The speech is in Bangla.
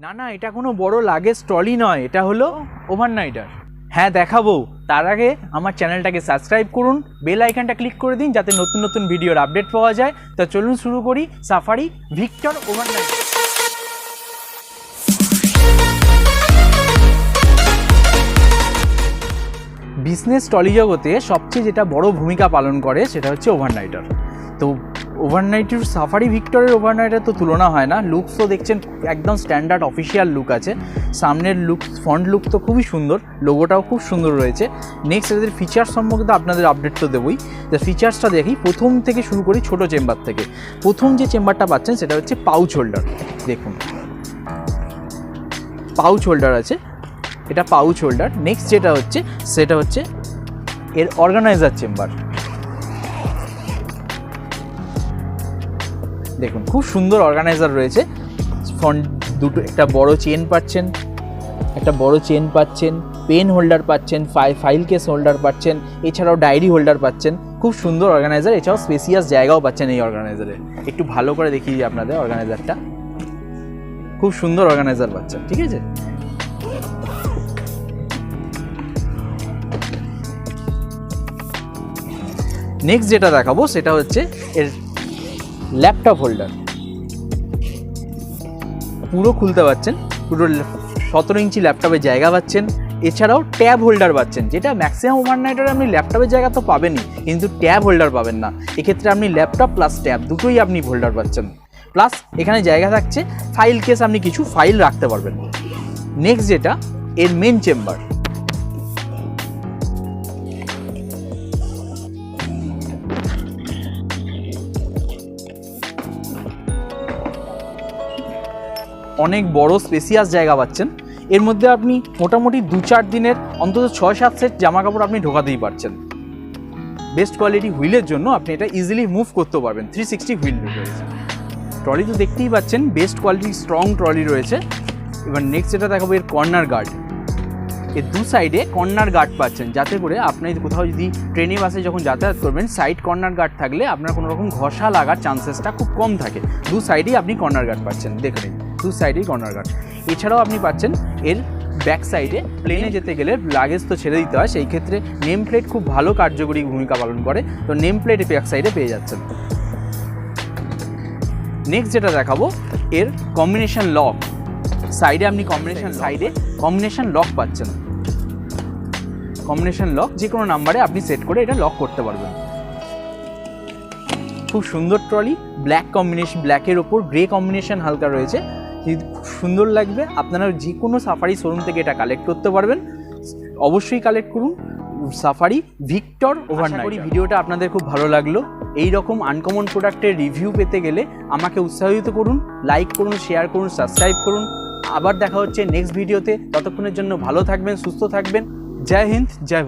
না না, এটা কোনো বড় লাগেজ ট্রলি নয়, এটা হলো ওভারনাইটার। হ্যাঁ দেখাবো, তার আগে আমার চ্যানেলটাকে সাবস্ক্রাইব করুন, বেল আইকনটা ক্লিক করে দিন যাতে নতুন নতুন ভিডিওর আপডেট পাওয়া যায়। তো চলুন শুরু করি সাফারি ভিক্টর ওভারনাইটার। বিজনেস ট্রলি জগতে সবচেয়ে যেটা বড় ভূমিকা পালন করে সেটা হচ্ছে ওভারনাইটার। তো ওভারনাইটার সাফারি ভিক্টরের ওভারনাইটার তো তুলনা হয় না। লুকসও দেখছেন একদম স্ট্যান্ডার্ড অফিসিয়াল লুক আছে, সামনের লুক ফ্রন্ট লুক তো খুবই সুন্দর, লোগোটাও খুব সুন্দর রয়েছে। নেক্সট এদের ফিচার্স সম্পর্কে তো আপনাদের আপডেট তো দেবই। তো ফিচার্সটা দেখি, প্রথম থেকে শুরু করি ছোটো চেম্বার থেকে। প্রথম যে চেম্বারটা পাচ্ছেন সেটা হচ্ছে পাউচ হোল্ডার। দেখুন পাউচ হোল্ডার আছে, এটা পাউচ হোল্ডার। নেক্সট যেটা হচ্ছে সেটা হচ্ছে এর অর্গানাইজার চেম্বার। দেখুন খুব সুন্দর অর্গানাইজার রয়েছে, ফ্রন্ট দুটো একটা বড় চেন পাচ্ছেন, পেন হোল্ডার পাচ্ছেন, ফাইল কেস হোল্ডার পাচ্ছেন, এছাড়াও ডায়েরি হোল্ডার পাচ্ছেন। খুব সুন্দর অর্গানাইজার, এছাড়াও স্পেসিয়াস জায়গাও পাচ্ছেন এই অর্গানাইজারে। একটু ভালো করে দেখিয়ে দিই আপনাদের অর্গানাইজারটা, খুব সুন্দর অর্গানাইজার পাচ্ছেন। ঠিক আছে, নেক্সট যেটা দেখাবো সেটা হচ্ছে এর ল্যাপটপ হোল্ডার। পুরো খুলতে পারছেন, পুরো 17 ইঞ্চি ল্যাপটপের জায়গা পাচ্ছেন। এছাড়াও ট্যাব হোল্ডার পাচ্ছেন, যেটা ম্যাক্সিমাম ওভারনাইটারে আপনি ল্যাপটপের জায়গা তো পাবেনই, কিন্তু ট্যাব হোল্ডার পাবেন না। এক্ষেত্রে আপনি ল্যাপটপ প্লাস ট্যাব দুটোই আপনি হোল্ডার পাচ্ছেন। প্লাস এখানে জায়গা থাকছে ফাইল কেস, আপনি কিছু ফাইল রাখতে পারবেন। নেক্সট যেটা এর মেন চেম্বার। অনেক বড় স্পেসিয়াস জায়গা পাচ্ছেন। এর মধ্যে আপনি মোটামুটি 2-4 দিনের অন্তত 6-7 সেট জামা কাপড় আপনি ঢোকাতেই পারছেন। বেস্ট কোয়ালিটি হুইলের জন্য আপনি এটা ইজিলি মুভ করতে পারবেন। 360 হুইল রয়েছে। ট্রলি তো দেখতেই পাচ্ছেন, বেস্ট কোয়ালিটি স্ট্রং ট্রলি রয়েছে। এবার নেক্সট যেটা দেখাবো এর কর্নার গার্ড। এর দু সাইডে কর্নার গার্ড পাচ্ছেন, যাতে করে আপনি কোথাও যদি ট্রেনে বাসে যখন যাতায়াত করবেন, সাইড কর্নার গার্ড থাকলে আপনার কোনো রকম ঘষা লাগার চান্সেসটা খুব কম থাকে। দু সাইডেই আপনি কর্নার গার্ড পাচ্ছেন, দেখে নিন দু সাইডেই কর্নার গার্ড। এছাড়াও আপনি পাচ্ছেন এর ব্যাক সাইডে, প্লেনে যেতে গেলে লাগেজ তো ছেড়ে দিতে হয়, সেই ক্ষেত্রে নেম প্লেট খুব ভালো কার্যকরী ভূমিকা পালন করে। তো নেম প্লেট ব্যাক সাইডে পেয়ে যাচ্ছেন। নেক্সট যেটা দেখাবো এর কম্বিনেশন লক। সাইডে আপনি কম্বিনেশন লক পাচ্ছেন। কম্বিনেশন লক যে কোনো নাম্বারে আপনি সেট করে এটা লক করতে পারবেন। খুব সুন্দর ট্রলি, ব্ল্যাক কম্বিনেশন, ব্ল্যাকের ওপর গ্রে কম্বিনেশন হালকা রয়েছে, খুব সুন্দর লাগবে। আপনারা যে কোনো সাফারি শোরুম থেকে এটা কালেক্ট করতে পারবেন। অবশ্যই কালেক্ট করুন সাফারি ভিক্টর ওভারনাইট। ভিডিওটা আপনাদের খুব ভালো লাগলো। এই রকম আনকমন প্রোডাক্টের রিভিউ পেতে গেলে আমাকে উৎসাহিত করুন, লাইক করুন, শেয়ার করুন, সাবস্ক্রাইব করুন। আবার দেখা হচ্ছে নেক্সট ভিডিওতে। ততক্ষণের জন্য ভালো থাকবেন, সুস্থ থাকবেন। জয় হিন্দ, জয় ভারত।